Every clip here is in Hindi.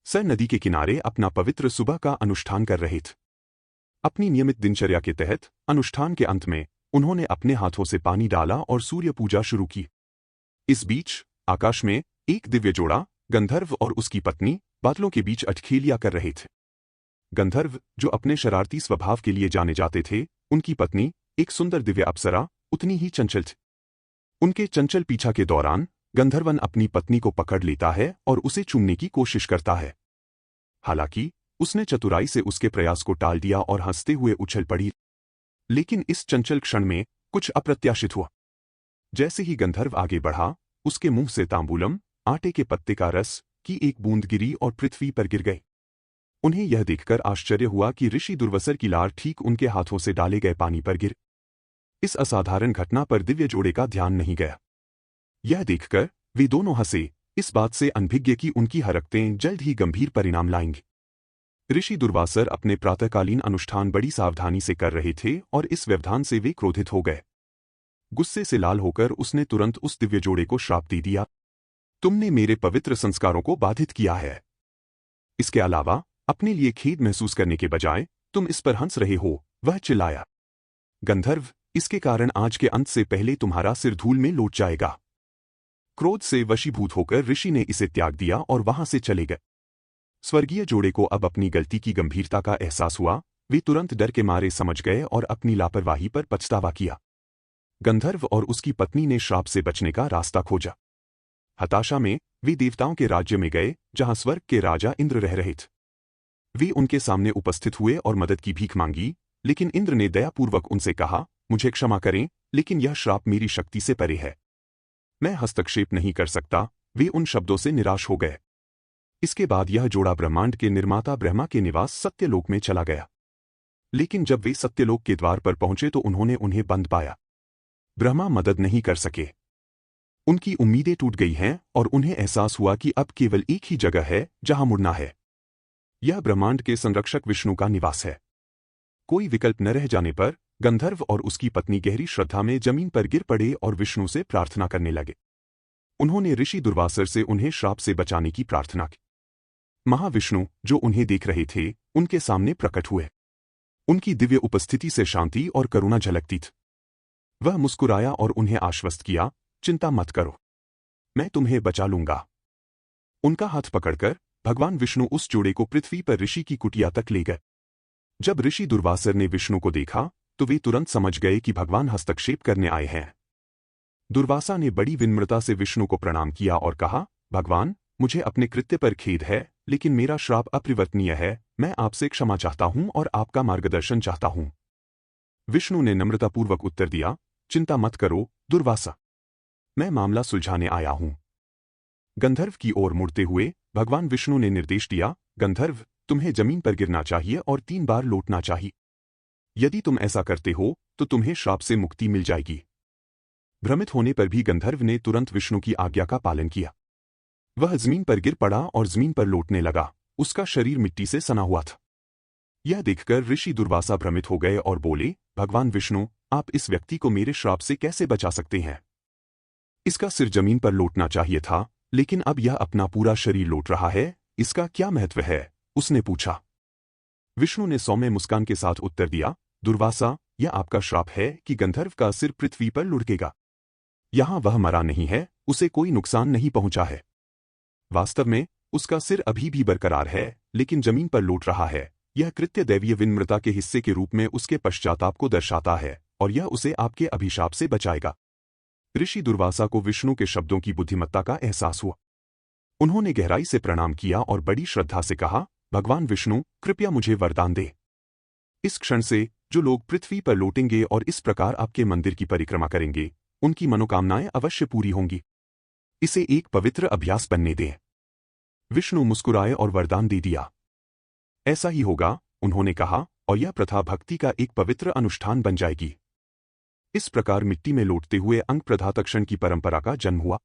सर नदी के किनारे अपना पवित्र सुबह का अनुष्ठान कर रहे थे। अपनी नियमित दिनचर्या के तहत अनुष्ठान के अंत में उन्होंने अपने हाथों से पानी डाला और सूर्य पूजा शुरू की। इस बीच आकाश में एक दिव्य जोड़ा, गंधर्व और उसकी पत्नी, बादलों के बीच अटखेलियां कर रहे थे। गंधर्व, जो अपने शरारती स्वभाव के लिए जाने जाते थे, उनकी पत्नी, एक सुंदर दिव्य अप्सरा, उतनी ही चंचल थी। उनके चंचल पीछा के दौरान गंधर्वन अपनी पत्नी को पकड़ लेता है और उसे चूमने की कोशिश करता है। हालांकि उसने चतुराई से उसके प्रयास को टाल दिया और हंसते हुए उछल पड़ी। लेकिन इस चंचल क्षण में कुछ अप्रत्याशित हुआ। जैसे ही गंधर्व आगे बढ़ा, उसके मुंह से तांबूलम, आटे के पत्ते का रस की एक बूंद गिरी और पृथ्वी पर गिर गई। उन्हें यह देखकर आश्चर्य हुआ कि ऋषि दुर्वासर की लार ठीक उनके हाथों से डाले गए पानी पर गिर। इस असाधारण घटना पर दिव्य जोड़े का ध्यान नहीं गया। यह देखकर वे दोनों हंसे, इस बात से अनभिज्ञ कि उनकी हरकतें जल्द ही गंभीर परिणाम लाएंगी। ऋषि दुर्वासर अपने प्रातःकालीन अनुष्ठान बड़ी सावधानी से कर रहे थे और इस व्यवधान से वे क्रोधित हो गए। गुस्से से लाल होकर उसने तुरंत उस दिव्य जोड़े को श्राप दे दिया, तुमने मेरे पवित्र संस्कारों को बाधित किया है। इसके अलावा अपने लिए खेद महसूस करने के बजाय तुम इस पर हंस रहे हो, वह चिल्लाया। गंधर्व, इसके कारण आज के अंत से पहले तुम्हारा सिर धूल में लौट जाएगा। क्रोध से वशीभूत होकर ऋषि ने इसे त्याग दिया और वहां से चले गए। स्वर्गीय जोड़े को अब अपनी गलती की गंभीरता का एहसास हुआ। वे तुरंत डर के मारे समझ गए और अपनी लापरवाही पर पछतावा किया। गंधर्व और उसकी पत्नी ने श्राप से बचने का रास्ता खोजा। हताशा में वे देवताओं के राज्य में गए, जहां स्वर्ग के राजा इंद्र रह रहे थे। वे उनके सामने उपस्थित हुए और मदद की भीख मांगी, लेकिन इंद्र ने दयापूर्वक उनसे कहा, मुझे क्षमा करें, लेकिन यह श्राप मेरी शक्ति से परे है। मैं हस्तक्षेप नहीं कर सकता। वे उन शब्दों से निराश हो गए। इसके बाद यह जोड़ा ब्रह्मांड के निर्माता ब्रह्मा के निवास सत्यलोक में चला गया। लेकिन जब वे सत्यलोक के द्वार पर पहुंचे तो उन्होंने उन्हें बंद पाया। ब्रह्मा मदद नहीं कर सके। उनकी उम्मीदें टूट गई हैं और उन्हें एहसास हुआ कि अब केवल एक ही जगह है जहां मुड़ना है। यह ब्रह्मांड के संरक्षक विष्णु का निवास है। कोई विकल्प न रह जाने पर गंधर्व और उसकी पत्नी गहरी श्रद्धा में जमीन पर गिर पड़े और विष्णु से प्रार्थना करने लगे। उन्होंने ऋषि दुर्वासर से उन्हें श्राप से बचाने की प्रार्थना की। महाविष्णु, जो उन्हें देख रहे थे, उनके सामने प्रकट हुए। उनकी दिव्य उपस्थिति से शांति और करुणा झलकती थी। वह मुस्कुराया और उन्हें आश्वस्त किया, चिंता मत करो, मैं तुम्हें बचा लूंगा। उनका हाथ पकड़कर भगवान विष्णु उस जोड़े को पृथ्वी पर ऋषि की कुटिया तक ले गए। जब ऋषि दुर्वासर ने विष्णु को देखा तो वे तुरंत समझ गए कि भगवान हस्तक्षेप करने आए हैं। दुर्वासा ने बड़ी विनम्रता से विष्णु को प्रणाम किया और कहा, भगवान, मुझे अपने कृत्य पर खेद है, लेकिन मेरा श्राप अपरिवर्तनीय है। मैं आपसे क्षमा चाहता हूं और आपका मार्गदर्शन चाहता हूं। विष्णु ने नम्रतापूर्वक उत्तर दिया, चिंता मत करो दुर्वासा, मैं मामला सुलझाने आया हूं। गंधर्व की ओर मुड़ते हुए भगवान विष्णु ने निर्देश दिया, गंधर्व, तुम्हें जमीन पर गिरना चाहिए और 3 बार लौटना चाहिए। यदि तुम ऐसा करते हो तो तुम्हें श्राप से मुक्ति मिल जाएगी। भ्रमित होने पर भी गंधर्व ने तुरंत विष्णु की आज्ञा का पालन किया। वह जमीन पर गिर पड़ा और जमीन पर लौटने लगा। उसका शरीर मिट्टी से सना हुआ था। यह देखकर ऋषि दुर्वासा भ्रमित हो गए और बोले, भगवान विष्णु, आप इस व्यक्ति को मेरे श्राप से कैसे बचा सकते हैं? इसका सिर जमीन पर लौटना चाहिए था, लेकिन अब यह अपना पूरा शरीर लौट रहा है। इसका क्या महत्व है? उसने पूछा। विष्णु ने सौम्य मुस्कान के साथ उत्तर दिया, दुर्वासा, यह आपका श्राप है कि गंधर्व का सिर पृथ्वी पर लुढ़केगा। यहां वह मरा नहीं है, उसे कोई नुकसान नहीं पहुंचा है। वास्तव में उसका सिर अभी भी बरकरार है, लेकिन जमीन पर लौट रहा है। यह कृत्य दैवीय विनम्रता के हिस्से के रूप में उसके पश्चाताप को दर्शाता है और यह उसे आपके अभिशाप से बचाएगा। ऋषि दुर्वासा को विष्णु के शब्दों की बुद्धिमत्ता का एहसास हुआ। उन्होंने गहराई से प्रणाम किया और बड़ी श्रद्धा से कहा, भगवान विष्णु, कृपया मुझे वरदान दे। इस क्षण से जो लोग पृथ्वी पर लौटेंगे और इस प्रकार आपके मंदिर की परिक्रमा करेंगे, उनकी मनोकामनाएं अवश्य पूरी होंगी। इसे एक पवित्र अभ्यास बनने दें। विष्णु मुस्कुराए और वरदान दे दिया। ऐसा ही होगा, उन्होंने कहा, और यह प्रथा भक्ति का एक पवित्र अनुष्ठान बन जाएगी। इस प्रकार मिट्टी में लौटते हुए अंग प्रधातक्षण की परंपरा का जन्म हुआ।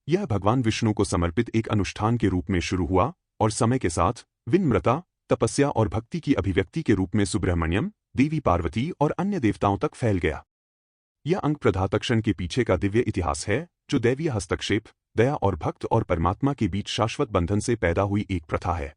यह भगवान विष्णु को समर्पित एक अनुष्ठान के रूप में शुरू हुआ और समय के साथ विनम्रता, तपस्या और भक्ति की अभिव्यक्ति के रूप में सुब्रह्मण्यम, देवी पार्वती और अन्य देवताओं तक फैल गया। यह अंग प्रधातक्षण के पीछे का दिव्य इतिहास है, जो दैवीय हस्तक्षेप, दया और भक्त और परमात्मा के बीच शाश्वत बंधन से पैदा हुई एक प्रथा है।